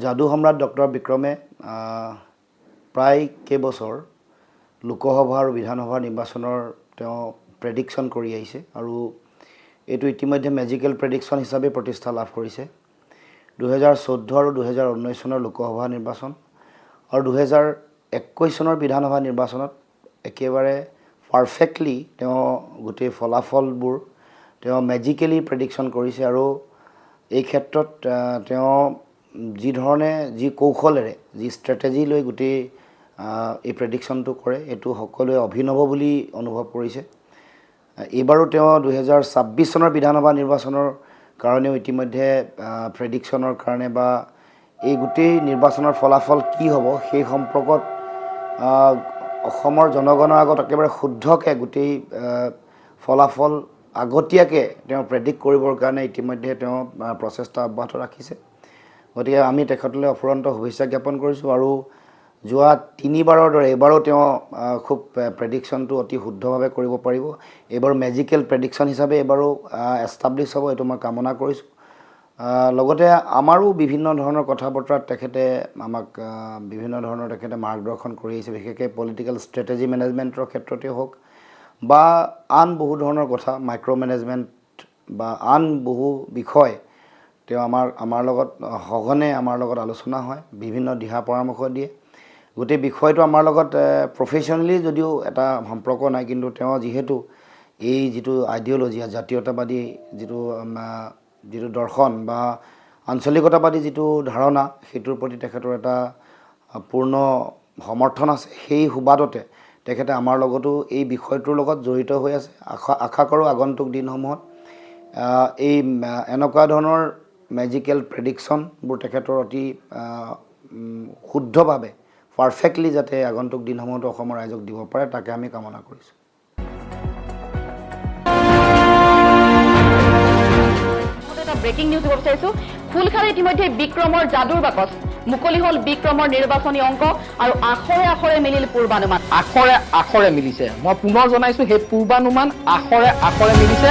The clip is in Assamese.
যাদু সম্ৰাট ডক্টৰ বিক্ৰমে প্ৰায় কেইবছৰ লোকসভা আৰু বিধানসভা নিৰ্বাচনৰ তেওঁ প্ৰেডিকশ্যন কৰি আহিছে আৰু এইটো ইতিমধ্যে মেজিকেল প্ৰেডিকশ্যন হিচাপে প্ৰতিষ্ঠা লাভ কৰিছে 2014 আৰু 2019 চনৰ লোকসভা নিৰ্বাচন আৰু 2021 চনৰ বিধানসভা নিৰ্বাচনত একেবাৰে পাৰফেক্টলি তেওঁ গোটেই ফলাফলবোৰ তেওঁ মেজিকেলি প্ৰেডিকশ্যন কৰিছে আৰু এই ক্ষেত্ৰত তেওঁ যি ধৰণে যি কৌশলেৰে যি ষ্ট্ৰেটেজি লৈ গোটেই এই প্ৰেডিকশ্যনটো কৰে এইটো সকলোৱে অভিনৱ বুলি অনুভৱ কৰিছে এইবাৰো তেওঁ 2026 চনৰ বিধানসভা নিৰ্বাচনৰ কাৰণেও ইতিমধ্যে প্ৰেডিকশ্যনৰ কাৰণে বা এই গোটেই নিৰ্বাচনৰ ফলাফল কি হ'ব সেই সম্পৰ্কত অসমৰ জনগণৰ আগত একেবাৰে শুদ্ধকৈ গোটেই ফলাফল আগতীয়াকৈ তেওঁ প্ৰেডিক্ট কৰিবৰ কাৰণে ইতিমধ্যে তেওঁ প্ৰচেষ্টা অব্যাহত ৰাখিছে গতিকে আমি তেখেতলৈ অফুৰন্ত শুভেচ্ছা জ্ঞাপন কৰিছোঁ আৰু যোৱা তিনিবাৰৰ দৰে এবাৰো তেওঁ খুব প্ৰেডিকশ্যনটো অতি শুদ্ধভাৱে কৰিব পাৰিব এইবাৰ মেজিকেল প্ৰেডিকশ্যন হিচাপে এবাৰো এষ্টাব্লিছ হ'ব এইটো মই কামনা কৰিছোঁ লগতে আমাৰো বিভিন্ন ধৰণৰ কথা বতৰাত তেখেতে আমাক বিভিন্ন ধৰণৰ তেখেতে মাৰ্গদৰ্শন কৰি আহিছে বিশেষকৈ পলিটিকেল ষ্ট্ৰেটেজি মেনেজমেণ্টৰ ক্ষেত্ৰতে হওক বা আন বহু ধৰণৰ কথা মাইক্ৰ' মেনেজমেণ্ট বা আন বহু বিষয় তেওঁ আমাৰ লগত সঘনে আমাৰ লগত আলোচনা হয় বিভিন্ন দিহা পৰামৰ্শ দিয়ে গোটেই বিষয়টো আমাৰ লগত প্ৰফেশ্যনেলি যদিও এটা সম্পৰ্ক নাই কিন্তু তেওঁ যিহেতু এই যিটো আইডিঅ'লজি জাতীয়তাবাদী যিটো দৰ্শন বা আঞ্চলিকতাবাদী যিটো ধাৰণা সেইটোৰ প্ৰতি তেখেতৰ এটা পূৰ্ণ সমৰ্থন আছে সেই সুবাদতে তেখেতে আমাৰ লগতো এই বিষয়টোৰ লগত জড়িত হৈ আছে আশা কৰোঁ আগন্তুক দিনসমূহত এই এনেকুৱা ধৰণৰ মেজিকেল প্ৰেডিকশ্যনবোৰ তেখেতৰ অতি শুদ্ধভাৱে পাৰফেক্টলি যাতে আগন্তুক দিনসমূহতো অসমৰ ৰাইজক দিব পাৰে তাকে আমি কামনা কৰিছোঁ ব্ৰেকিং নিউজ দিব বিচাৰিছোঁ ফুলখাৰী ইতিমধ্যে বিক্ৰমৰ যাদুৰ বাকচ মুকলি হ'ল বিক্ৰমৰ নিৰ্বাচনী অংক আৰু আখৰে আখৰে মিলিল পূৰ্বানুমান আখৰে আখৰে মিলিছে মই পুনৰ জনাইছোঁ সেই পূৰ্বানুমান আখৰে আখৰে মিলিছে